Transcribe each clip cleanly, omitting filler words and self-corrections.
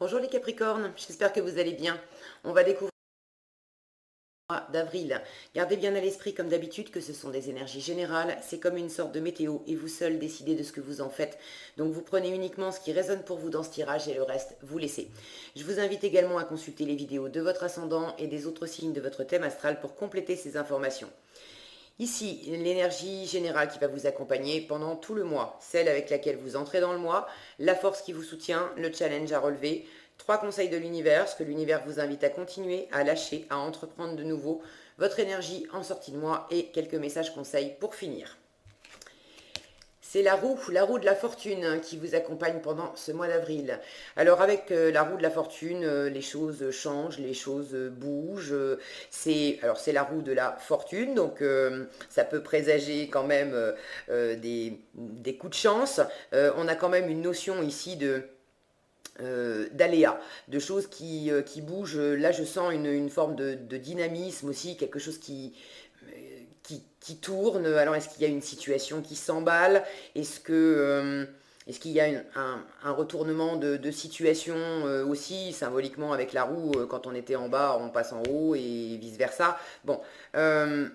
Bonjour les Capricornes, j'espère que vous allez bien. On va découvrir le mois d'avril. Gardez bien à l'esprit comme d'habitude que ce sont des énergies générales, c'est comme une sorte de météo et vous seul décidez de ce que vous en faites. Donc vous prenez uniquement ce qui résonne pour vous dans ce tirage et le reste vous laissez. Je vous invite également à consulter les vidéos de votre ascendant et des autres signes de votre thème astral pour compléter ces informations. Ici, l'énergie générale qui va vous accompagner pendant tout le mois, celle avec laquelle vous entrez dans le mois, la force qui vous soutient, le challenge à relever, 3 conseils de l'univers, ce que l'univers vous invite à continuer, à lâcher, à entreprendre de nouveau, votre énergie en sortie de mois et quelques messages conseils pour finir. C'est la roue de la fortune qui vous accompagne pendant ce mois d'avril. Alors avec la roue de la fortune, les choses changent, les choses bougent. C'est la roue de la fortune, donc ça peut présager quand même des coups de chance. On a quand même une notion ici d'aléas, de choses qui bougent. Là, je sens une forme de dynamisme aussi, quelque chose qui tourne. Alors, est-ce qu'il y a une situation qui s'emballe? Est-ce qu'il y a un retournement de situation aussi, symboliquement avec la roue, quand on était en bas, on passe en haut et vice-versa. Bon, ce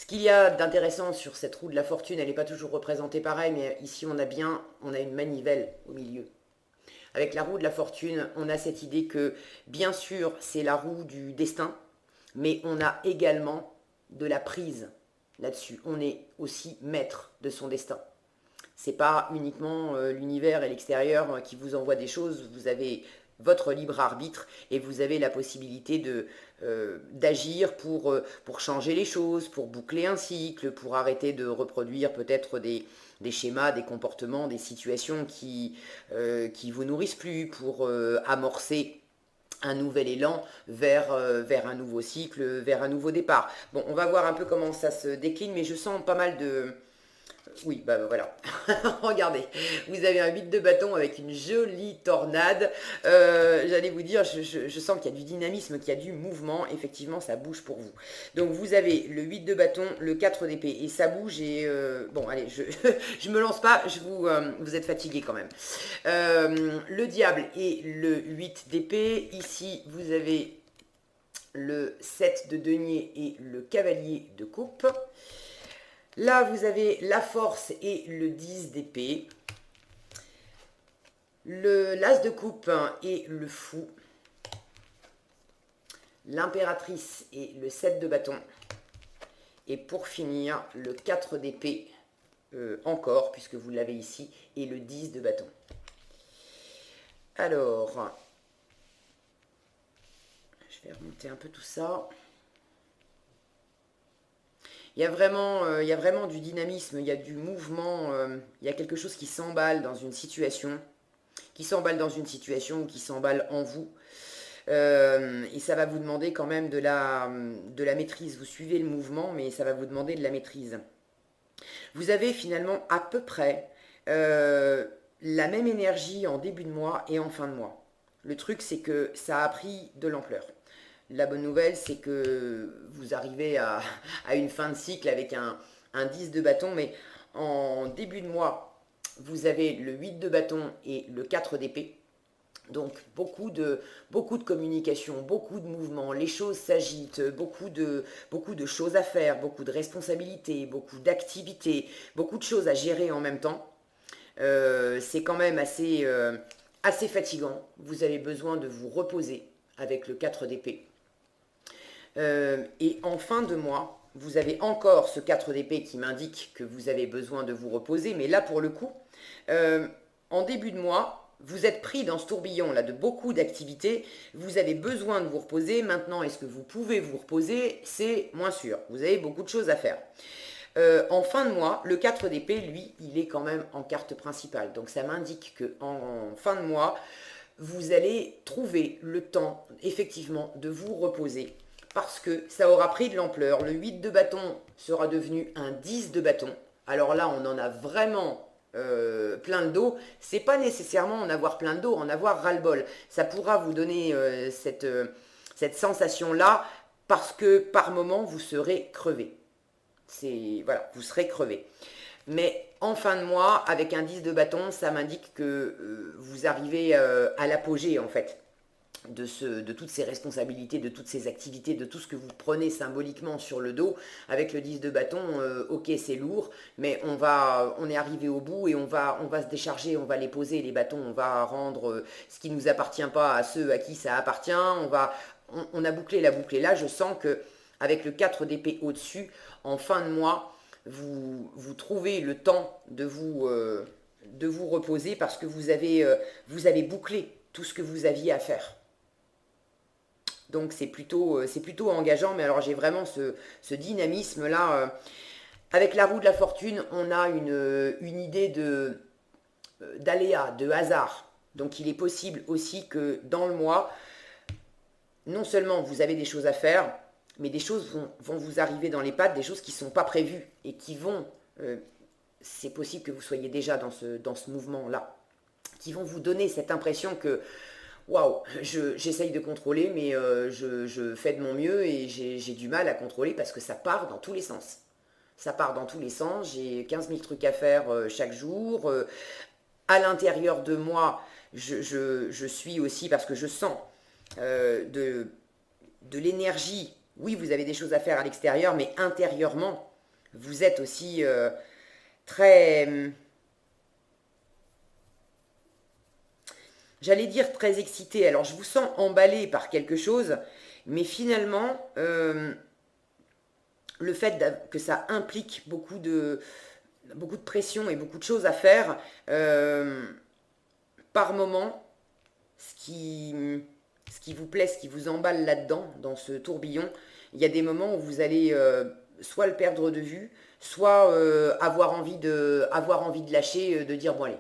qu'il y a d'intéressant sur cette roue de la fortune, elle n'est pas toujours représentée pareil, mais ici on a une manivelle au milieu. Avec la roue de la fortune, on a cette idée que, bien sûr, c'est la roue du destin, mais on a également de la prise là-dessus. On est aussi maître de son destin. C'est pas uniquement l'univers et l'extérieur qui vous envoient des choses. Vous avez votre libre arbitre et vous avez la possibilité d'agir pour changer les choses, pour boucler un cycle, pour arrêter de reproduire peut-être des schémas, des comportements, des situations qui vous nourrissent plus, pour amorcer un nouvel élan vers un nouveau cycle, vers un nouveau départ. Bon, on va voir un peu comment ça se décline, mais je sens pas mal de... Oui, bah voilà. Regardez, vous avez un 8 de bâton avec une jolie tornade. J'allais vous dire, je sens qu'il y a du dynamisme, qu'il y a du mouvement. Effectivement, ça bouge pour vous. Donc vous avez le 8 de bâton, le 4 d'épée. Et ça bouge et... bon, allez, je me lance pas, vous êtes fatigué quand même. Le diable et le 8 d'épée. Ici, vous avez le 7 de denier et le cavalier de coupe. Là, vous avez la force et le 10 d'épée. L'as de coupe et le fou. L'impératrice et le 7 de bâton. Et pour finir, le 4 d'épée encore, puisque vous l'avez ici, et le 10 de bâton. Alors, je vais remonter un peu tout ça. Il y a vraiment du dynamisme, il y a du mouvement, il y a quelque chose qui s'emballe dans une situation, ou qui s'emballe en vous. Et ça va vous demander quand même de la maîtrise. Vous suivez le mouvement, mais ça va vous demander de la maîtrise. Vous avez finalement à peu près la même énergie en début de mois et en fin de mois. Le truc, c'est que ça a pris de l'ampleur. La bonne nouvelle, c'est que vous arrivez à une fin de cycle avec un 10 de bâton, mais en début de mois, vous avez le 8 de bâton et le 4 d'épée. Donc beaucoup de communication, beaucoup de mouvements, les choses s'agitent, beaucoup de choses à faire, beaucoup de responsabilités, beaucoup d'activités, beaucoup de choses à gérer en même temps. C'est quand même assez fatigant. Vous avez besoin de vous reposer avec le 4 d'épée. Et en fin de mois, vous avez encore ce 4 d'épée qui m'indique que vous avez besoin de vous reposer. Mais là, pour le coup, en début de mois, vous êtes pris dans ce tourbillon là de beaucoup d'activités, vous avez besoin de vous reposer. Maintenant, est-ce que vous pouvez vous reposer? C'est moins sûr. Vous avez beaucoup de choses à faire. En fin de mois, le 4 d'épée, lui, il est quand même en carte principale. Donc ça m'indique qu'en fin de mois, vous allez trouver le temps, effectivement, de vous reposer. Parce que ça aura pris de l'ampleur. Le 8 de bâton sera devenu un 10 de bâton. Alors là, on en a vraiment plein le dos. C'est pas nécessairement en avoir plein le dos, en avoir ras-le-bol. Ça pourra vous donner cette sensation-là parce que par moment, vous serez crevé. Voilà, vous serez crevé. Mais en fin de mois, avec un 10 de bâton, ça m'indique que vous arrivez à l'apogée en fait de toutes ces responsabilités, de toutes ces activités, de tout ce que vous prenez symboliquement sur le dos. Avec le 10 de bâton, ok c'est lourd, mais on est arrivé au bout et on va se décharger, on va les poser les bâtons, on va rendre ce qui ne nous appartient pas à ceux à qui ça appartient, on a bouclé la boucle. Et là je sens que avec le 4 d'épée au-dessus, en fin de mois, vous trouvez le temps de vous reposer parce que vous avez bouclé tout ce que vous aviez à faire. Donc c'est plutôt engageant, mais alors j'ai vraiment ce dynamisme-là. Avec la roue de la fortune, on a une idée d'aléa, de hasard. Donc il est possible aussi que dans le mois, non seulement vous avez des choses à faire, mais des choses vont vous arriver dans les pattes, des choses qui ne sont pas prévues et qui vont, c'est possible que vous soyez déjà dans ce mouvement-là, qui vont vous donner cette impression que waouh, j'essaye de contrôler, mais je fais de mon mieux et j'ai du mal à contrôler parce que ça part dans tous les sens. Ça part dans tous les sens, j'ai 15 000 trucs à faire chaque jour. À l'intérieur de moi, je suis aussi, parce que je sens de l'énergie. Oui, vous avez des choses à faire à l'extérieur, mais intérieurement, vous êtes aussi très... J'allais dire très excité. Alors je vous sens emballé par quelque chose, mais finalement, le fait que ça implique beaucoup de pression et beaucoup de choses à faire, par moment, ce qui vous plaît, ce qui vous emballe là-dedans, dans ce tourbillon, il y a des moments où vous allez soit le perdre de vue, soit avoir envie de lâcher, de dire bon allez,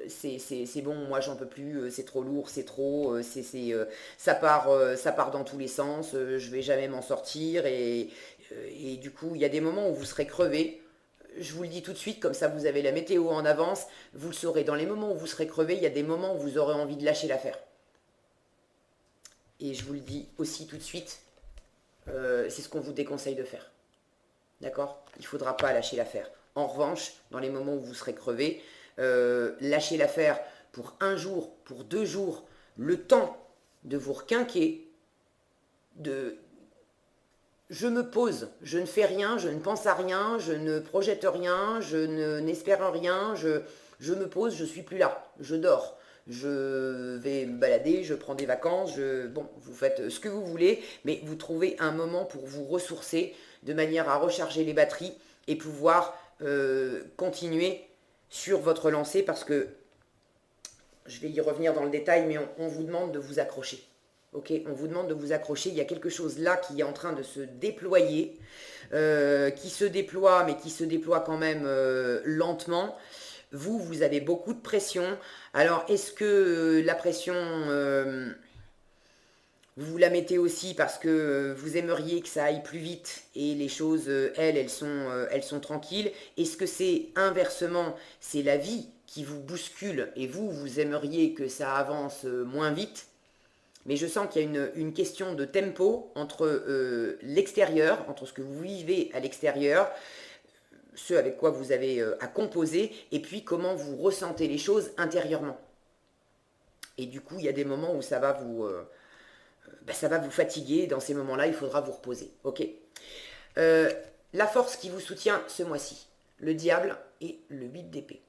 c'est bon, moi j'en peux plus, c'est trop lourd, c'est trop, ça part dans tous les sens, je vais jamais m'en sortir et du coup il y a des moments où vous serez crevé. Je vous le dis tout de suite, comme ça vous avez la météo en avance, vous le saurez. Dans les moments où vous serez crevé, il y a des moments où vous aurez envie de lâcher l'affaire. Et je vous le dis aussi tout de suite, c'est ce qu'on vous déconseille de faire. D'accord? Il ne faudra pas lâcher l'affaire. En revanche, dans les moments où vous serez crevé, lâcher l'affaire pour un jour, pour 2 jours, le temps de vous requinquer, de... Je me pose, je ne fais rien, je ne pense à rien, je ne projette rien, n'espère rien, je me pose, je suis plus là, je dors. Je vais me balader, je prends des vacances, bon, vous faites ce que vous voulez, mais vous trouvez un moment pour vous ressourcer de manière à recharger les batteries et pouvoir continuer sur votre lancée parce que je vais y revenir dans le détail, mais on vous demande de vous accrocher. Ok, on vous demande de vous accrocher. Il y a quelque chose là qui est en train de se déployer, qui se déploie, mais qui se déploie quand même lentement. Vous avez beaucoup de pression. Alors, est-ce que la pression, vous la mettez aussi parce que vous aimeriez que ça aille plus vite et les choses, elles sont tranquilles? Est-ce que c'est inversement, c'est la vie qui vous bouscule et vous aimeriez que ça avance moins vite? Mais je sens qu'il y a une question de tempo entre l'extérieur, entre ce que vous vivez à l'extérieur, ce avec quoi vous avez à composer, et puis comment vous ressentez les choses intérieurement. Et du coup, il y a des moments où ça va vous fatiguer. Dans ces moments-là, il faudra vous reposer. Ok. La force qui vous soutient ce mois-ci, le diable et le 8 d'épée.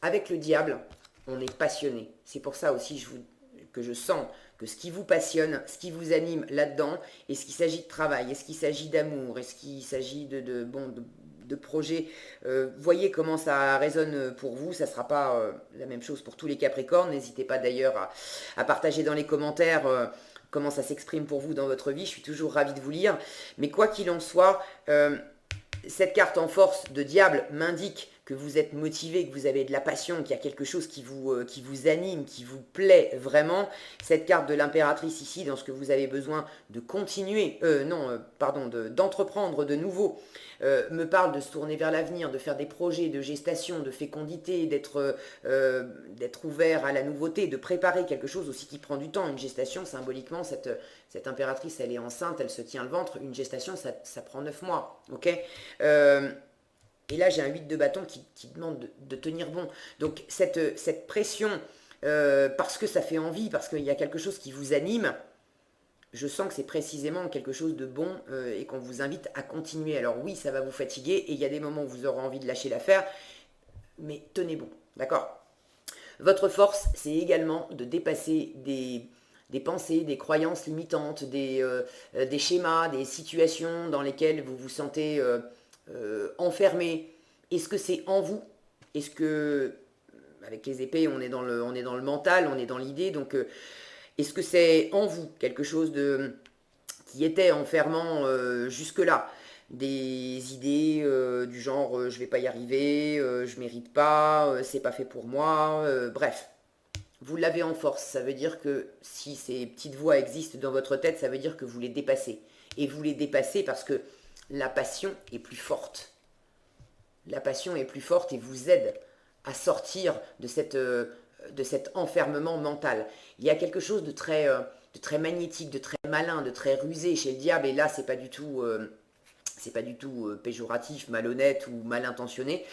Avec le diable, on est passionné. C'est pour ça aussi que je sens que ce qui vous passionne, ce qui vous anime là-dedans, est-ce qu'il s'agit de travail, est-ce qu'il s'agit d'amour, est-ce qu'il s'agit de projets, voyez comment ça résonne pour vous. Ça ne sera pas la même chose pour tous les Capricornes. N'hésitez pas d'ailleurs à partager dans les commentaires comment ça s'exprime pour vous dans votre vie. Je suis toujours ravie de vous lire. Mais quoi qu'il en soit, cette carte en force de diable m'indique que vous êtes motivé, que vous avez de la passion, qu'il y a quelque chose qui vous anime, qui vous plaît vraiment. Cette carte de l'impératrice ici, dans ce que vous avez besoin de continuer, d'entreprendre de nouveau, me parle de se tourner vers l'avenir, de faire des projets de gestation, de fécondité, d'être ouvert à la nouveauté, de préparer quelque chose aussi qui prend du temps. Une gestation, symboliquement, cette impératrice, elle est enceinte, elle se tient le ventre. Une gestation, ça prend 9 mois, ok Et là, j'ai un 8 de bâton qui demande de tenir bon. Donc, cette pression, parce que ça fait envie, parce qu'il y a quelque chose qui vous anime, je sens que c'est précisément quelque chose de bon et qu'on vous invite à continuer. Alors oui, ça va vous fatiguer et il y a des moments où vous aurez envie de lâcher l'affaire, mais tenez bon, d'accord? Votre force, c'est également de dépasser des pensées, des croyances limitantes, des schémas, des situations dans lesquelles vous vous sentez enfermé. Est-ce que c'est en vous? Est-ce que, avec les épées, on est dans le mental, on est dans l'idée, donc est-ce que c'est en vous quelque chose qui était enfermant jusque-là? Des idées du genre je vais pas y arriver, je mérite pas, c'est pas fait pour moi, bref. Vous l'avez en force, ça veut dire que si ces petites voix existent dans votre tête, ça veut dire que vous les dépassez. Et vous les dépassez parce que la passion est plus forte. La passion est plus forte et vous aide à sortir de cet enfermement mental. Il y a quelque chose de très magnétique, de très malin, de très rusé chez le diable, et là, c'est pas du tout péjoratif, malhonnête ou mal intentionné,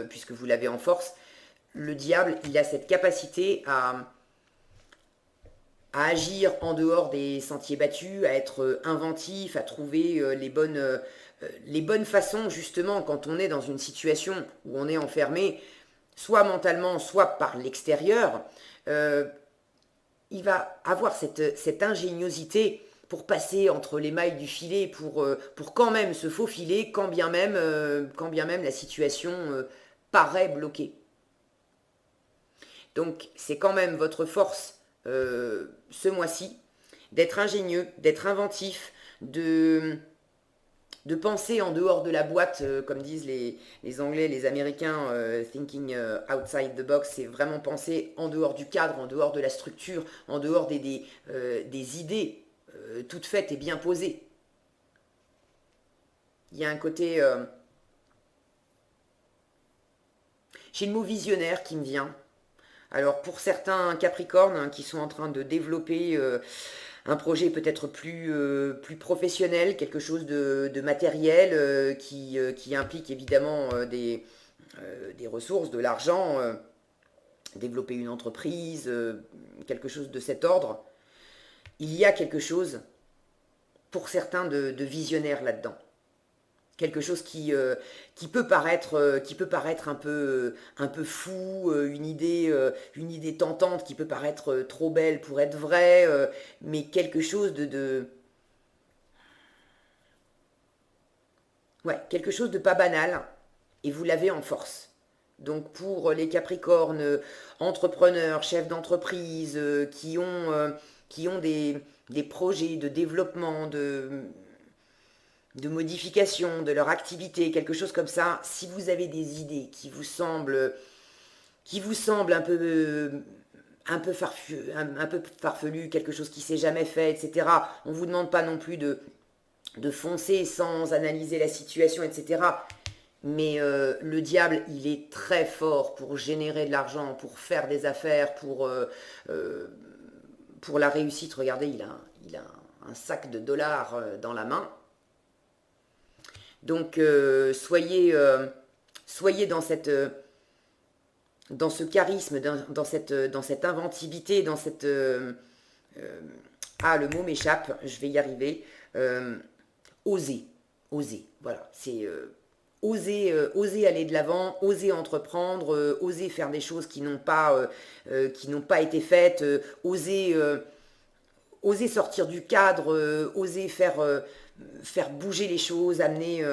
puisque vous l'avez en force. Le diable, il a cette capacité à agir en dehors des sentiers battus, à être inventif, à trouver les bonnes façons, justement, quand on est dans une situation où on est enfermé, soit mentalement, soit par l'extérieur, euh, il va avoir cette ingéniosité pour passer entre les mailles du filet, pour quand même se faufiler, quand bien même la situation paraît bloquée. Donc c'est quand même votre force ce mois-ci d'être ingénieux, d'être inventif, de penser en dehors de la boîte, comme disent les Anglais, les Américains, thinking outside the box, c'est vraiment penser en dehors du cadre, en dehors de la structure, en dehors des idées toutes faites et bien posées. Il y a un côté... j'ai le mot visionnaire qui me vient. Alors pour certains Capricornes hein, qui sont en train de développer un projet peut-être plus professionnel, quelque chose de matériel qui implique évidemment des ressources, de l'argent, développer une entreprise, quelque chose de cet ordre, il y a quelque chose pour certains de visionnaire là-dedans. Quelque chose qui peut paraître un peu fou, une idée tentante qui peut paraître trop belle pour être vraie, mais quelque chose ouais, quelque chose de pas banal, et vous l'avez en force. Donc pour les Capricornes, entrepreneurs, chefs d'entreprise, qui ont des projets de développement, de modification de leur activité, quelque chose comme ça, si vous avez des idées qui vous semblent un peu farfelu, quelque chose qui s'est jamais fait, etc. On ne vous demande pas non plus de foncer sans analyser la situation, etc. Mais le diable, il est très fort pour générer de l'argent, pour faire des affaires, pour la réussite. Regardez, il a un sac de dollars dans la main. Donc soyez dans ce charisme, dans cette inventivité, ah, le mot m'échappe, je vais y arriver. Oser, oser, voilà, c'est oser aller de l'avant, oser entreprendre, oser faire des choses qui n'ont pas été faites, oser sortir du cadre, oser faire bouger les choses, amener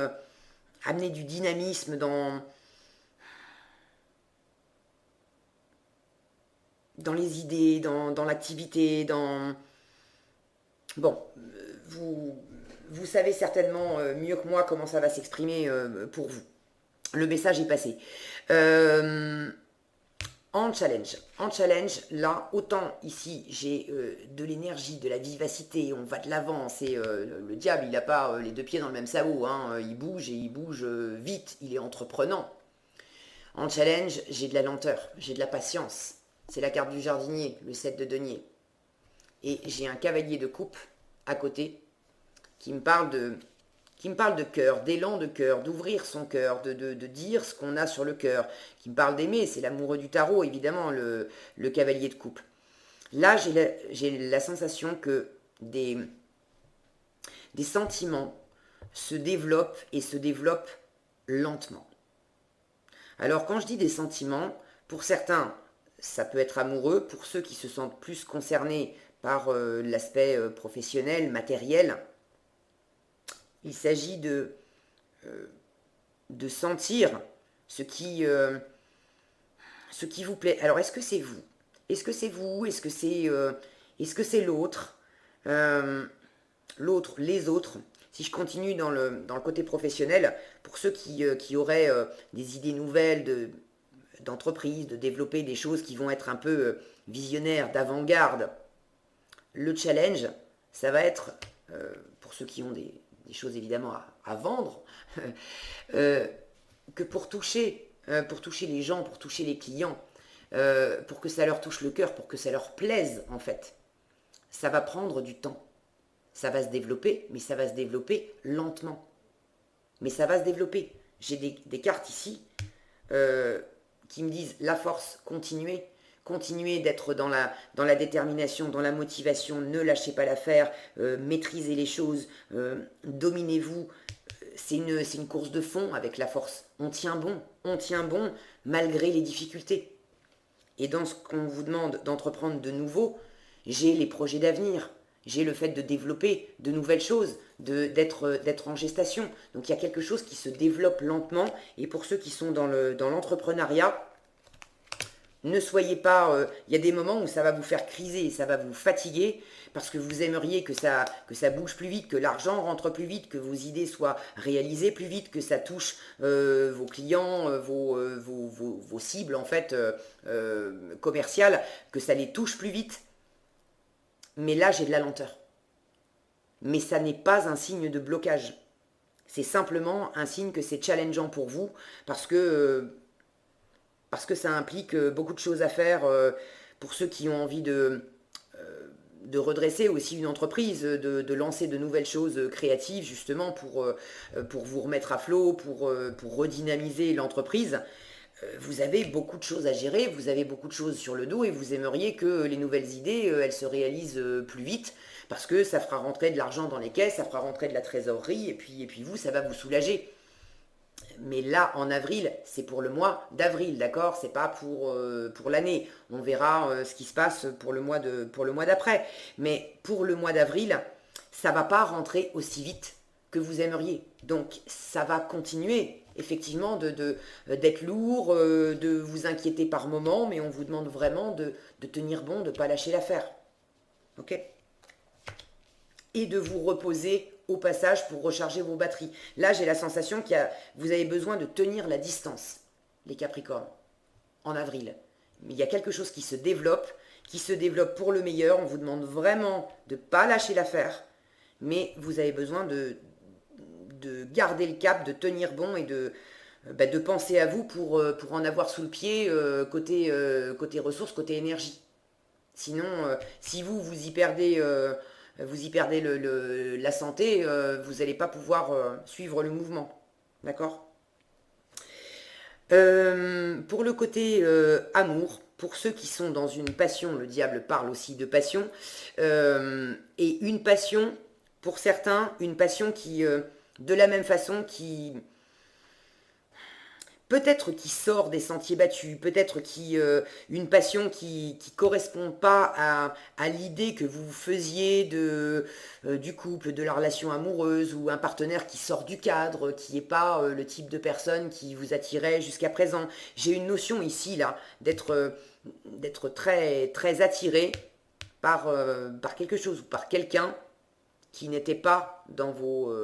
du dynamisme dans les idées, dans l'activité, Bon, vous savez certainement mieux que moi comment ça va s'exprimer pour vous. Le message est passé. Euh, en challenge, là, autant ici j'ai de l'énergie, de la vivacité, on va de l'avant, c'est le diable, il n'a pas les deux pieds dans le même sabot, hein, il bouge et il bouge vite, il est entreprenant. En challenge, j'ai de la lenteur, j'ai de la patience, c'est la carte du jardinier, le 7 de denier. Et j'ai un cavalier de coupe à côté qui me parle qui me parle de cœur, d'élan de cœur, d'ouvrir son cœur, de dire ce qu'on a sur le cœur, qui me parle d'aimer, c'est l'amoureux du tarot, évidemment, le cavalier de coupe. Là, j'ai la sensation que des sentiments se développent et se développent lentement. Alors, quand je dis des sentiments, pour certains, ça peut être amoureux, pour ceux qui se sentent plus concernés par l'aspect professionnel, matériel, il s'agit de sentir ce qui vous plaît. Alors, est-ce que c'est vous? Est-ce que c'est vous? Est-ce que c'est l'autre? L'autre, les autres. Si je continue dans le côté professionnel, pour ceux qui auraient des idées nouvelles d'entreprise, de développer des choses qui vont être un peu visionnaires, d'avant-garde, le challenge, ça va être, pour ceux qui ont des choses évidemment à vendre, que pour toucher les gens, pour toucher les clients, pour que ça leur touche le cœur, pour que ça leur plaise en fait, ça va prendre du temps. Ça va se développer, mais ça va se développer lentement. Mais ça va se développer. J'ai des cartes ici qui me disent la force, continuez. Continuez d'être dans la détermination, dans la motivation, ne lâchez pas l'affaire, maîtrisez les choses, dominez-vous. C'est une course de fond avec la force. On tient bon malgré les difficultés. Et dans ce qu'on vous demande d'entreprendre de nouveau, j'ai les projets d'avenir. J'ai le fait de développer de nouvelles choses, d'être en gestation. Donc il y a quelque chose qui se développe lentement. Et pour ceux qui sont dans l'entrepreneuriat, ne soyez pas... il y a des moments où ça va vous faire criser, ça va vous fatiguer, parce que vous aimeriez que ça bouge plus vite, que l'argent rentre plus vite, que vos idées soient réalisées plus vite, que ça touche vos clients, vos cibles en fait commerciales, que ça les touche plus vite. Mais là, j'ai de la lenteur. Mais ça n'est pas un signe de blocage. C'est simplement un signe que c'est challengeant pour vous parce que ça implique beaucoup de choses à faire pour ceux qui ont envie de redresser aussi une entreprise, de lancer de nouvelles choses créatives justement pour vous remettre à flot, pour redynamiser l'entreprise. Vous avez beaucoup de choses à gérer, vous avez beaucoup de choses sur le dos et vous aimeriez que les nouvelles idées, elles se réalisent plus vite parce que ça fera rentrer de l'argent dans les caisses, ça fera rentrer de la trésorerie et puis vous, ça va vous soulager. Mais là, en avril, c'est pour le mois d'avril, d'accord? C'est pas pour l'année. On verra ce qui se passe pour le mois d'après. Mais pour le mois d'avril, ça va pas rentrer aussi vite que vous aimeriez. Donc, ça va continuer, effectivement, d'être lourd, de vous inquiéter par moments, mais on vous demande vraiment de tenir bon, de ne pas lâcher l'affaire. Ok? Et de vous reposer au passage pour recharger vos batteries. Là, j'ai la sensation vous avez besoin de tenir la distance, les Capricornes, en avril. Mais il y a quelque chose qui se développe pour le meilleur. On vous demande vraiment de ne pas lâcher l'affaire, mais vous avez besoin de garder le cap, de tenir bon et de penser à vous pour en avoir sous le pied côté ressources, côté énergie. Sinon, si vous y perdez la santé, vous n'allez pas pouvoir suivre le mouvement. D'accord? Pour le côté amour, pour ceux qui sont dans une passion, le diable parle aussi de passion, et une passion, pour certains, une passion qui, de la même façon, qui peut-être qui sort des sentiers battus, peut-être une passion qui correspond pas à l'idée que vous faisiez du couple, de la relation amoureuse, ou un partenaire qui sort du cadre, qui n'est pas le type de personne qui vous attirait jusqu'à présent. J'ai une notion ici, là, d'être très, très attiré par quelque chose ou par quelqu'un qui n'était pas dans vos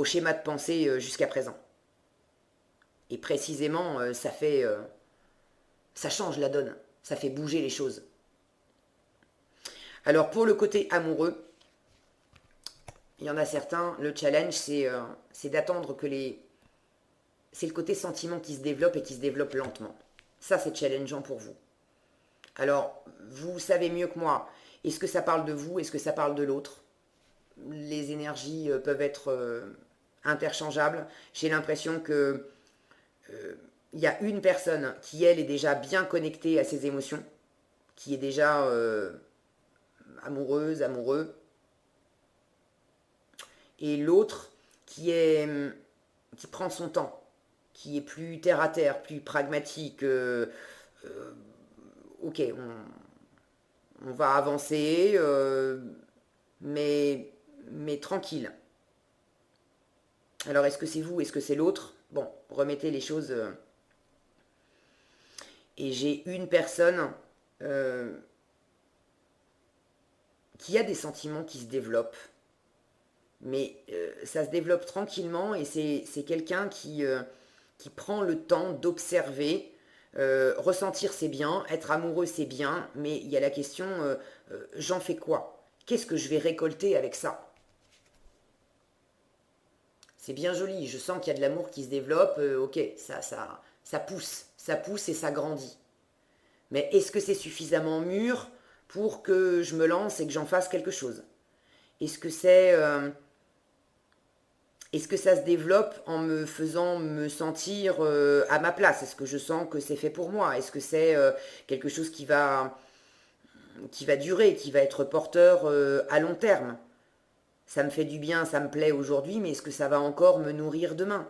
schémas de pensée jusqu'à présent. Et précisément, ça change la donne, ça fait bouger les choses. Alors pour le côté amoureux, il y en a certains, le challenge c'est d'attendre c'est le côté sentiment qui se développe et qui se développe lentement. Ça c'est challengeant pour vous. Alors, vous savez mieux que moi, est-ce que ça parle de vous, est-ce que ça parle de l'autre? les énergies peuvent être interchangeables. J'ai l'impression que il y a une personne qui, elle, est déjà bien connectée à ses émotions, qui est déjà amoureuse, amoureux, et l'autre qui prend son temps, qui est plus terre à terre, plus pragmatique. Ok, on va avancer, mais tranquille. Alors est-ce que c'est vous, est-ce que c'est l'autre? Bon, remettez les choses. Et j'ai une personne euh, qui a des sentiments qui se développent, mais ça se développe tranquillement et c'est quelqu'un qui prend le temps d'observer. Ressentir c'est bien, être amoureux c'est bien, mais il y a la question j'en fais quoi? Qu'est-ce que je vais récolter avec ça? C'est bien joli, je sens qu'il y a de l'amour qui se développe, ok, ça pousse et ça grandit. Mais est-ce que c'est suffisamment mûr pour que je me lance et que j'en fasse quelque chose? Est-ce que c'est Est-ce que ça se développe en me faisant me sentir à ma place? Est-ce que je sens que c'est fait pour moi? Est-ce que c'est quelque chose qui va durer, qui va être porteur à long terme? Ça me fait du bien, ça me plaît aujourd'hui, mais est-ce que ça va encore me nourrir demain?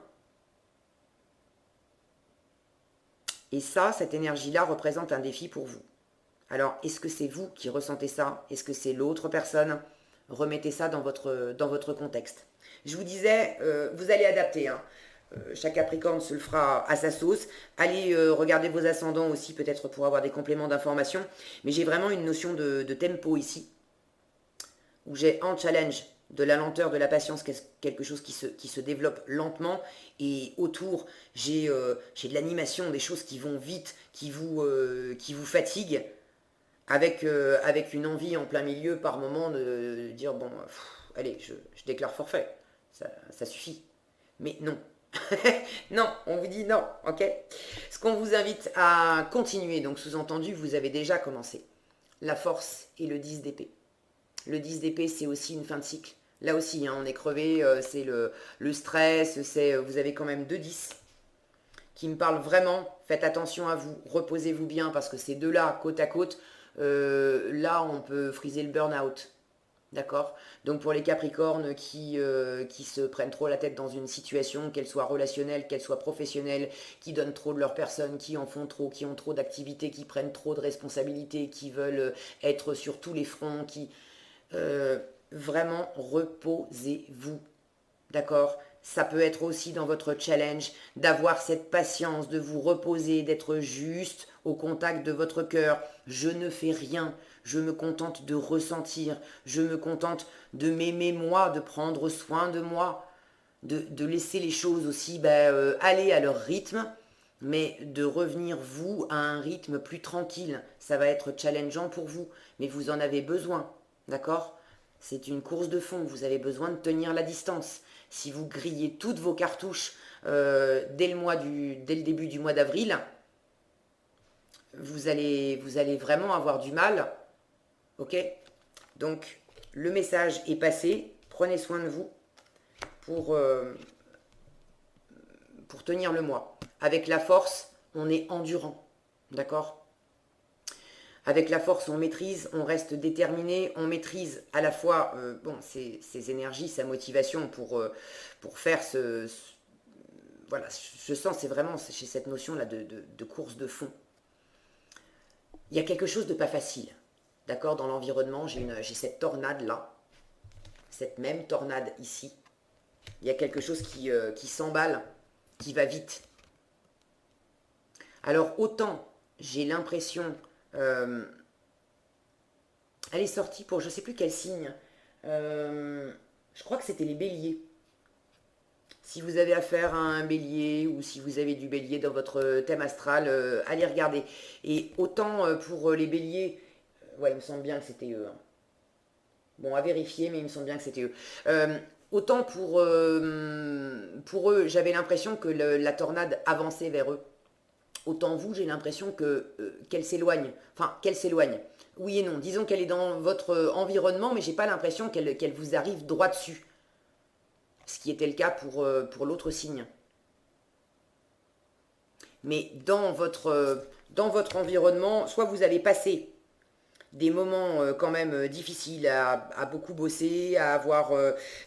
Et ça, cette énergie-là représente un défi pour vous. Alors, est-ce que c'est vous qui ressentez ça? Est-ce que c'est l'autre personne? Remettez ça dans votre contexte. Je vous disais, vous allez adapter, hein. Chaque Capricorne se le fera à sa sauce. Allez regarder vos ascendants aussi, peut-être pour avoir des compléments d'information. Mais j'ai vraiment une notion de tempo ici, où j'ai en challenge de la lenteur, de la patience, quelque chose qui se développe lentement. Et autour, j'ai de l'animation, des choses qui vont vite, qui vous fatiguent, avec une envie en plein milieu par moment de dire, bon, allez, je déclare forfait. Ça suffit. Mais non. Non, on vous dit non, ok? Ce qu'on vous invite à continuer, donc sous-entendu, vous avez déjà commencé. La force et le 10 d'épée. Le 10 d'épée, c'est aussi une fin de cycle. Là aussi, hein, on est crevé, c'est le stress, vous avez quand même 2 10 qui me parlent vraiment. Faites attention à vous, reposez-vous bien parce que ces deux-là, côte à côte, là, on peut friser le burn-out. D'accord? Donc pour les Capricornes qui se prennent trop la tête dans une situation, qu'elle soit relationnelle, qu'elle soit professionnelle, qui donnent trop de leur personne, qui en font trop, qui ont trop d'activités, qui prennent trop de responsabilités, qui veulent être sur tous les fronts, vraiment reposez-vous. D'accord? Ça peut être aussi dans votre challenge d'avoir cette patience, de vous reposer, d'être juste au contact de votre cœur. Je ne fais rien, je me contente de ressentir, je me contente de m'aimer moi, de prendre soin de moi, de laisser les choses aussi aller à leur rythme, mais de revenir vous à un rythme plus tranquille. Ça va être challengeant pour vous, mais vous en avez besoin. D'accord? C'est une course de fond, vous avez besoin de tenir la distance. Si vous grillez toutes vos cartouches dès le début du mois d'avril, vous allez vraiment avoir du mal. Ok? Donc, le message est passé. Prenez soin de vous pour, euh, pour tenir le mois. Avec la force, on est endurant. D'accord? Avec la force, on maîtrise, on reste déterminé, on maîtrise à la fois ses énergies, sa motivation pour faire voilà, je sens, c'est vraiment chez cette notion-là de course de fond. Il y a quelque chose de pas facile. D'accord? Dans l'environnement, j'ai cette tornade-là, cette même tornade ici. Il y a quelque chose qui s'emballe, qui va vite. Alors autant j'ai l'impression... elle est sortie pour je ne sais plus quel signe. Je crois que c'était les béliers. Si vous avez affaire à un bélier ou si vous avez du bélier dans votre thème astral, allez regarder. Et autant pour les béliers, ouais, il me semble bien que c'était eux, hein. Bon, à vérifier, mais il me semble bien que c'était eux. Autant pour eux, j'avais l'impression que la tornade avançait vers eux. autant vous, j'ai l'impression qu'elle s'éloigne. Enfin, qu'elle s'éloigne. Oui et non. Disons qu'elle est dans votre environnement, mais j'ai pas l'impression qu'elle vous arrive droit dessus. Ce qui était le cas pour l'autre signe. Mais dans votre environnement, soit vous allez passer des moments quand même difficiles à beaucoup bosser, à avoir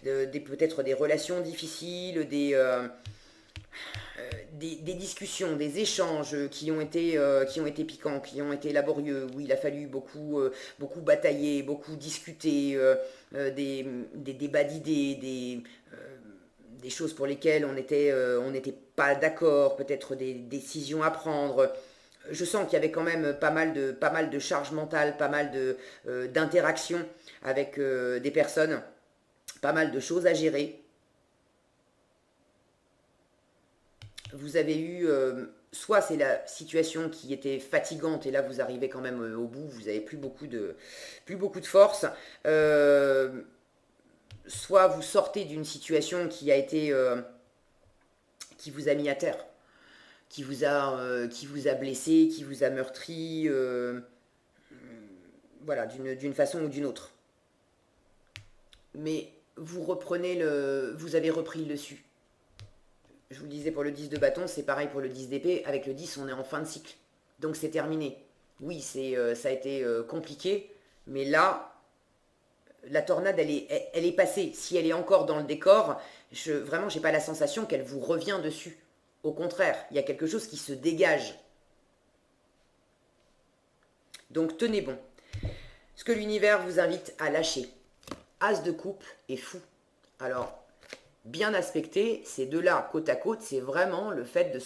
peut-être des relations difficiles, des discussions, des échanges qui ont été piquants, qui ont été laborieux, où il a fallu beaucoup batailler, beaucoup discuter, des débats d'idées, des choses pour lesquelles on n'était pas d'accord, peut-être des décisions à prendre. Je sens qu'il y avait quand même pas mal de charge mentale, pas mal d'interactions avec des personnes, pas mal de choses à gérer. Vous avez eu, soit c'est la situation qui était fatigante et là vous arrivez quand même au bout, vous avez plus beaucoup de force, soit vous sortez d'une situation qui vous a mis à terre, qui vous a blessé, qui vous a meurtri, voilà, d'une façon ou d'une autre. Mais vous avez repris le dessus. Je vous le disais pour le 10 de bâton, c'est pareil pour le 10 d'épée. Avec le 10, on est en fin de cycle. Donc c'est terminé. Oui, ça a été compliqué, mais là, la tornade, elle est passée. Si elle est encore dans le décor, vraiment, j'ai pas la sensation qu'elle vous revient dessus. Au contraire, il y a quelque chose qui se dégage. Donc tenez bon. Ce que l'univers vous invite à lâcher. As de coupe et fou. Alors, bien aspecté, ces deux-là, côte à côte, c'est vraiment le fait de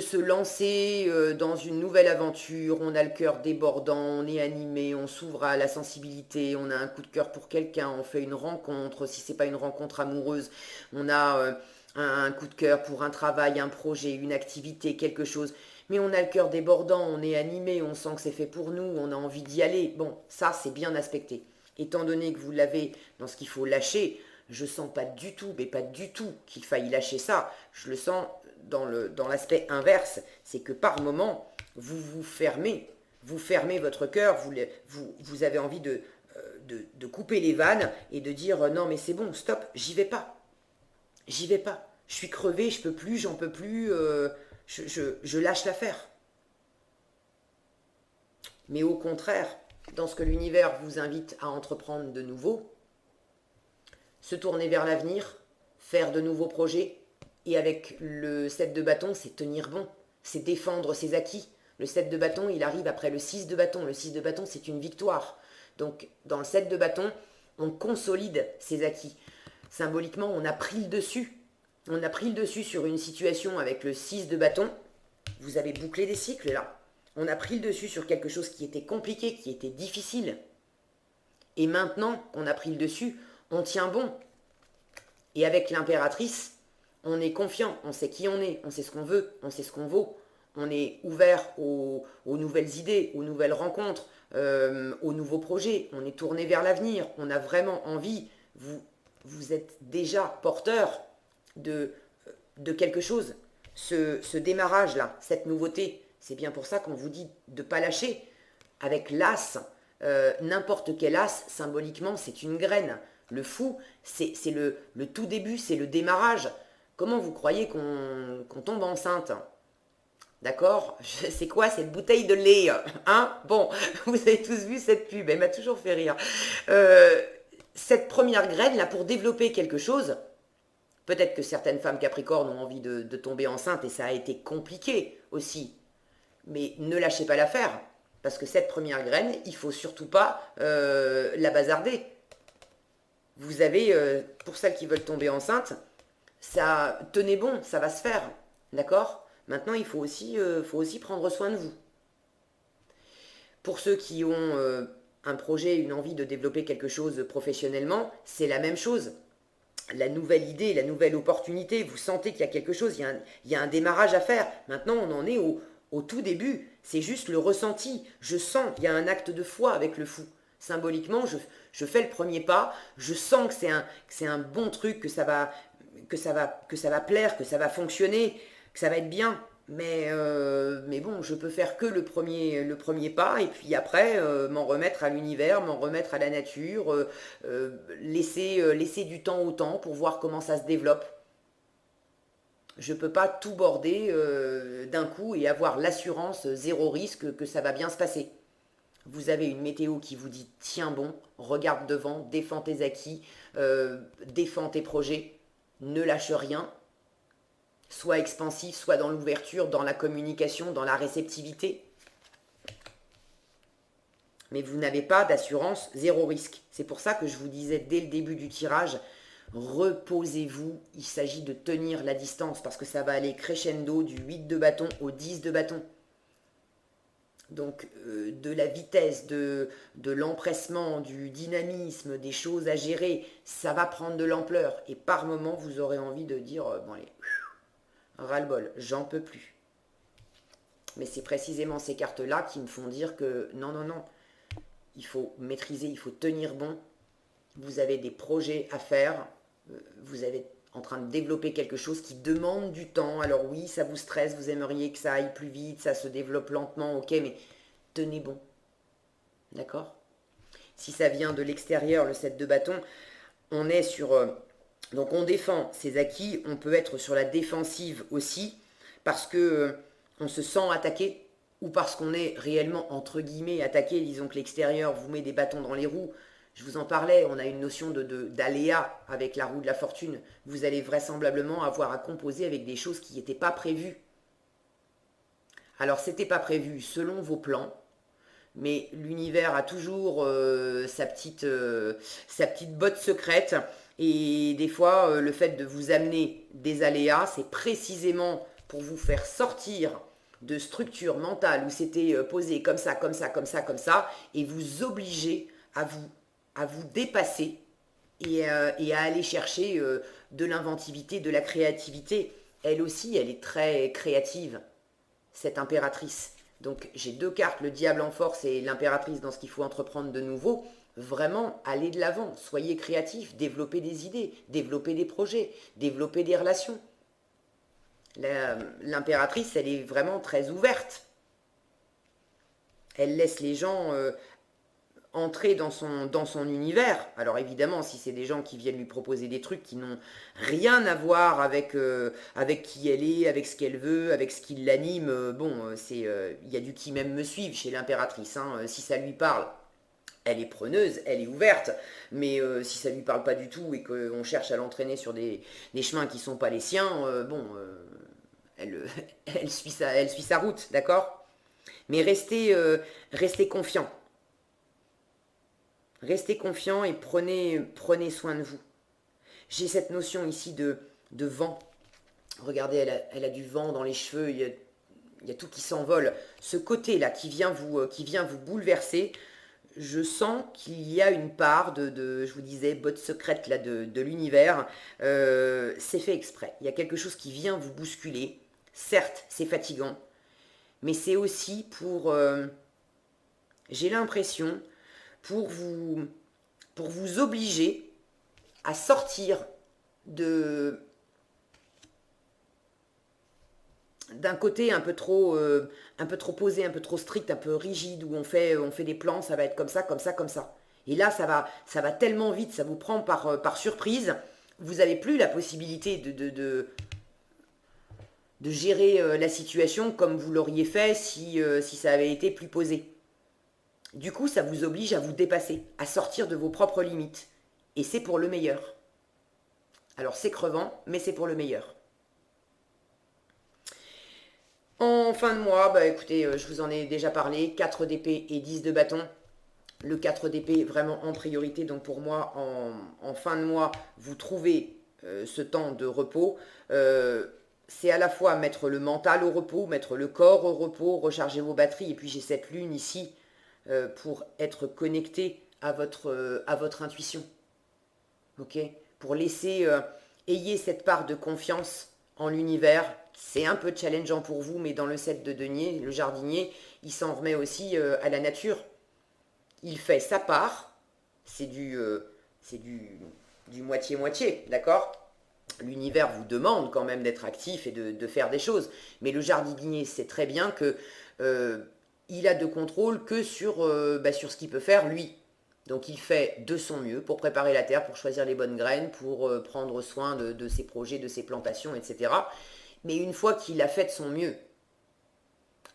se lancer dans une nouvelle aventure. On a le cœur débordant, on est animé, on s'ouvre à la sensibilité, on a un coup de cœur pour quelqu'un, on fait une rencontre. Si c'est pas une rencontre amoureuse, on a un coup de cœur pour un travail, un projet, une activité, quelque chose. Mais on a le cœur débordant, on est animé, on sent que c'est fait pour nous, on a envie d'y aller. Bon, ça, c'est bien aspecté. Étant donné que vous l'avez dans ce qu'il faut lâcher, je sens pas du tout, mais pas du tout qu'il faille lâcher ça. Je le sens dans l'aspect inverse, c'est que par moment, vous fermez votre cœur, vous avez envie de couper les vannes et de dire non mais c'est bon, stop, j'y vais pas. Je suis crevé, je peux plus, j'en peux plus, je lâche l'affaire. Mais au contraire, dans ce que l'univers vous invite à entreprendre de nouveau, se tourner vers l'avenir, faire de nouveaux projets, et avec le 7 de bâton, c'est tenir bon, c'est défendre ses acquis. Le 7 de bâton, il arrive après le 6 de bâton. Le 6 de bâton, c'est une victoire. Donc, dans le 7 de bâton, on consolide ses acquis. Symboliquement, on a pris le dessus. On a pris le dessus sur une situation avec le 6 de bâton. Vous avez bouclé des cycles là. On a pris le dessus sur quelque chose qui était compliqué, qui était difficile. Et maintenant qu'on a pris le dessus, on tient bon. Et avec l'impératrice, on est confiant, on sait qui on sait ce qu'on veut, on sait ce qu'on vaut. On est ouvert aux nouvelles idées, aux nouvelles rencontres, aux nouveaux projets. On est tourné vers l'avenir. On a vraiment envie. Vous êtes déjà porteur de quelque chose. Ce démarrage-là, cette nouveauté, c'est bien pour ça qu'on vous dit de ne pas lâcher. Avec l'as, n'importe quel as, symboliquement, c'est une graine. Le fou, c'est le tout début, c'est le démarrage. Comment vous croyez qu'on tombe enceinte? D'accord? C'est quoi cette bouteille de lait? Hein? Bon, vous avez tous vu cette pub, elle m'a toujours fait rire. Cette première graine, là, pour développer quelque chose, peut-être que certaines femmes capricornes ont envie de tomber enceinte et ça a été compliqué aussi. Mais ne lâchez pas l'affaire, parce que cette première graine, il ne faut surtout pas la bazarder. Vous avez, pour celles qui veulent tomber enceintes, ça, tenez bon, ça va se faire, d'accord? Maintenant, il faut aussi prendre soin de vous. Pour ceux qui ont un projet, une envie de développer quelque chose professionnellement, c'est la même chose. La nouvelle idée, la nouvelle opportunité, vous sentez qu'il y a quelque chose, il y a un démarrage à faire. Maintenant, on en est au tout début. C'est juste le ressenti. Je sens qu'il y a un acte de foi avec le fou. Symboliquement, je fais le premier pas. Je sens que c'est un bon truc, que ça va plaire, que ça va fonctionner, que ça va être bien. Mais bon, je peux faire que le premier pas, et puis après, m'en remettre à l'univers, m'en remettre à la nature, laisser du temps au temps pour voir comment ça se développe. Je ne peux pas tout border d'un coup et avoir l'assurance zéro risque que ça va bien se passer. Vous avez une météo qui vous dit tiens bon, regarde devant, défends tes acquis, défends tes projets, ne lâche rien, soit expansif, soit dans l'ouverture, dans la communication, dans la réceptivité. Mais vous n'avez pas d'assurance zéro risque. C'est pour ça que je vous disais dès le début du tirage, reposez-vous, il s'agit de tenir la distance parce que ça va aller crescendo du 8 de bâton au 10 de bâton. Donc de la vitesse, de l'empressement, du dynamisme, des choses à gérer, ça va prendre de l'ampleur. Et par moment, vous aurez envie de dire, bon allez, ras-le-bol, j'en peux plus. Mais c'est précisément ces cartes-là qui me font dire que non, non, non, il faut maîtriser, il faut tenir bon. Vous avez des projets à faire, vous êtes en train de développer quelque chose qui demande du temps. Alors oui, ça vous stresse, vous aimeriez que ça aille plus vite, ça se développe lentement, ok, mais tenez bon. D'accord? Si ça vient de l'extérieur, le 7 de bâton, on est sur... donc on défend ses acquis, on peut être sur la défensive aussi, parce que on se sent attaqué, ou parce qu'on est réellement, entre guillemets, attaqué. Disons que l'extérieur vous met des bâtons dans les roues. Je vous en parlais, on a une notion d'aléa avec la roue de la fortune. Vous allez vraisemblablement avoir à composer avec des choses qui n'étaient pas prévues. Alors, c'était pas prévu selon vos plans, mais l'univers a toujours sa petite botte secrète. Et des fois, le fait de vous amener des aléas, c'est précisément pour vous faire sortir de structures mentales où c'était posé comme ça, comme ça, comme ça, comme ça, et vous obliger à vous dépasser et à aller chercher de l'inventivité, de la créativité. Elle aussi, elle est très créative, cette impératrice. Donc j'ai deux cartes, le diable en force et l'impératrice dans ce qu'il faut entreprendre de nouveau. Vraiment, allez de l'avant, soyez créatifs, développez des idées, développez des projets, développez des relations. L'impératrice, elle est vraiment très ouverte. Elle laisse les gens entrer dans son univers. Alors évidemment, si c'est des gens qui viennent lui proposer des trucs qui n'ont rien à voir avec qui elle est, avec ce qu'elle veut, avec ce qui l'anime, il y a du qui même me suivre chez l'impératrice. Hein. Si ça lui parle, elle est preneuse, elle est ouverte, mais si ça lui parle pas du tout et qu'on cherche à l'entraîner sur des chemins qui sont pas les siens, elle, elle suit sa route, d'accord? Mais restez confiant. Restez confiant et prenez soin de vous. J'ai cette notion ici de vent. Regardez, elle a du vent dans les cheveux, il y a tout qui s'envole. Ce côté-là qui vient vous bouleverser, je sens qu'il y a une part je vous disais, botte secrète là, de l'univers. C'est fait exprès. Il y a quelque chose qui vient vous bousculer. Certes, c'est fatigant, mais c'est aussi j'ai l'impression, pour vous obliger à sortir d'un côté un peu trop posé, un peu trop strict, un peu rigide, où on fait des plans, ça va être comme ça, comme ça, comme ça. Et là, ça va tellement vite, ça vous prend par surprise, vous n'avez plus la possibilité de gérer la situation comme vous l'auriez fait si ça avait été plus posé. Du coup, ça vous oblige à vous dépasser, à sortir de vos propres limites. Et c'est pour le meilleur. Alors c'est crevant, mais c'est pour le meilleur. En fin de mois, bah écoutez, je vous en ai déjà parlé, 4 d'épée et 10 de bâton. Le 4 d'épée vraiment en priorité, donc pour moi, en fin de mois, vous trouvez ce temps de repos. C'est à la fois mettre le mental au repos, mettre le corps au repos, recharger vos batteries. Et puis j'ai cette lune ici pour être connecté à votre intuition. Ok? Pour laisser, ayez cette part de confiance en l'univers. C'est un peu challengeant pour vous, mais dans le set de denier, le jardinier, il s'en remet aussi à la nature. Il fait sa part, c'est du moitié-moitié, d'accord? l'univers vous demande quand même d'être actif et de faire des choses. Mais le jardinier sait très bien que il a de contrôle que sur ce qu'il peut faire lui. Donc il fait de son mieux pour préparer la terre, pour choisir les bonnes graines, pour prendre soin de ses projets, de ses plantations, etc. Mais une fois qu'il a fait de son mieux,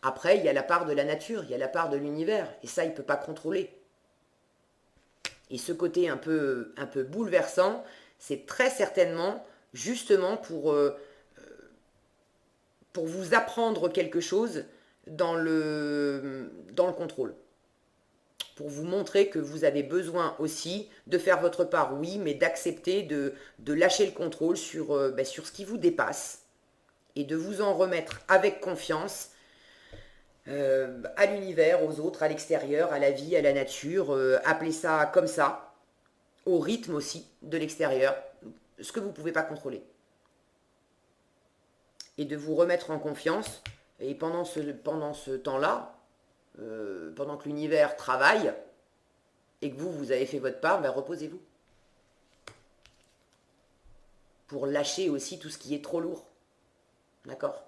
après il y a la part de la nature, il y a la part de l'univers, et ça il ne peut pas contrôler. Et ce côté un peu bouleversant, c'est très certainement justement pour vous apprendre quelque chose dans le contrôle. Pour vous montrer que vous avez besoin aussi de faire votre part, oui, mais d'accepter de lâcher le contrôle sur ce qui vous dépasse et de vous en remettre avec confiance à l'univers, aux autres, à l'extérieur, à la vie, à la nature. Appelez ça comme ça, au rythme aussi de l'extérieur, ce que vous ne pouvez pas contrôler. Et de vous remettre en confiance. Et pendant ce temps-là, pendant que l'univers travaille et que vous avez fait votre part, reposez-vous. Pour lâcher aussi tout ce qui est trop lourd. D'accord ?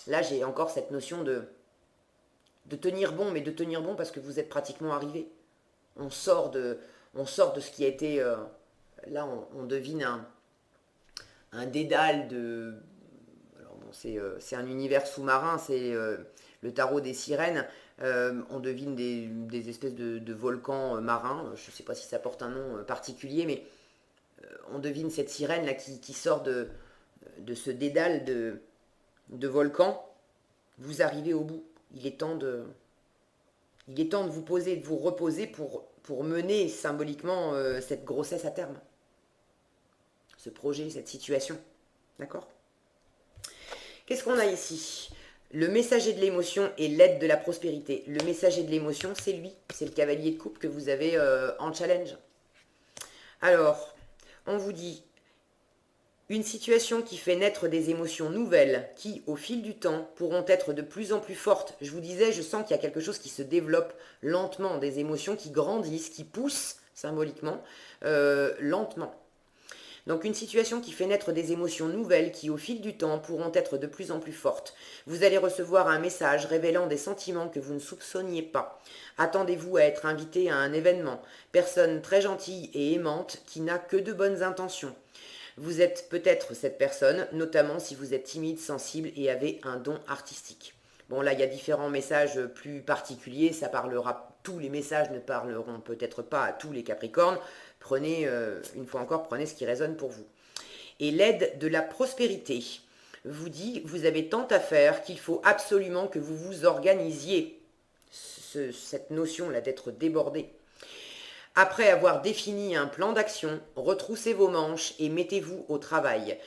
Là, j'ai encore cette notion de tenir bon, mais de tenir bon parce que vous êtes pratiquement arrivé. On sort de ce qui a été... là, on devine un dédale de... Alors bon, c'est un univers sous-marin, c'est le tarot des sirènes. On devine des espèces de volcans marins. Je ne sais pas si ça porte un nom particulier, mais on devine cette sirène là qui sort de ce dédale de volcans. Vous arrivez au bout. Il est temps de vous poser, de vous reposer pour mener symboliquement cette grossesse à terme. Ce projet, cette situation. D'accord ? Qu'est-ce qu'on a ici ? Le messager de l'émotion et l'aide de la prospérité. Le messager de l'émotion, c'est lui. C'est le cavalier de coupe que vous avez en challenge. Alors, on vous dit une situation qui fait naître des émotions nouvelles qui, au fil du temps, pourront être de plus en plus fortes. Je vous disais, je sens qu'il y a quelque chose qui se développe lentement, des émotions qui grandissent, qui poussent symboliquement, lentement. Donc une situation qui fait naître des émotions nouvelles qui, au fil du temps, pourront être de plus en plus fortes. Vous allez recevoir un message révélant des sentiments que vous ne soupçonniez pas. Attendez-vous à être invité à un événement. Personne très gentille et aimante qui n'a que de bonnes intentions. Vous êtes peut-être cette personne, notamment si vous êtes timide, sensible et avez un don artistique. Bon, là, il y a différents messages plus particuliers, tous les messages ne parleront peut-être pas à tous les Capricornes. Prenez, une fois encore, prenez ce qui résonne pour vous. Et l'aide de la prospérité vous dit, vous avez tant à faire qu'il faut absolument que vous vous organisiez. Cette notion-là d'être débordé. Après avoir défini un plan d'action, retroussez vos manches et mettez-vous au travail.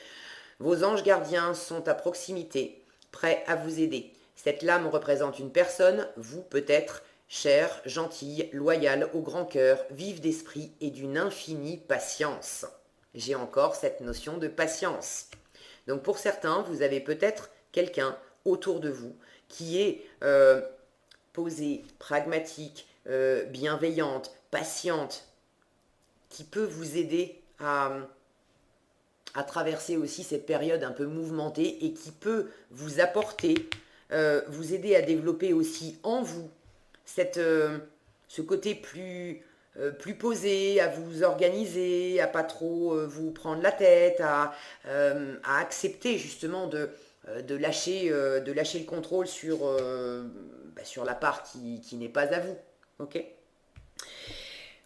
Vos anges gardiens sont à proximité, prêts à vous aider. Cette lame représente une personne, vous peut-être, chère, gentille, loyale, au grand cœur, vive d'esprit et d'une infinie patience. J'ai encore cette notion de patience. Donc pour certains, vous avez peut-être quelqu'un autour de vous qui est posé, pragmatique, bienveillante, patiente, qui peut vous aider à traverser aussi cette période un peu mouvementée et qui peut vous apporter, vous aider à développer aussi en vous ce côté plus posé, à vous organiser, à pas trop vous prendre la tête, à accepter justement de lâcher le contrôle sur la part qui n'est pas à vous. Ok ?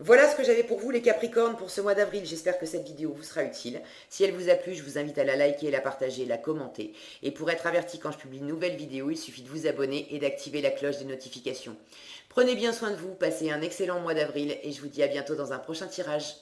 Voilà ce que j'avais pour vous les Capricornes pour ce mois d'avril. J'espère que cette vidéo vous sera utile. Si elle vous a plu, je vous invite à la liker, la partager, la commenter. Et pour être averti quand je publie une nouvelle vidéo, il suffit de vous abonner et d'activer la cloche des notifications. Prenez bien soin de vous, passez un excellent mois d'avril et je vous dis à bientôt dans un prochain tirage.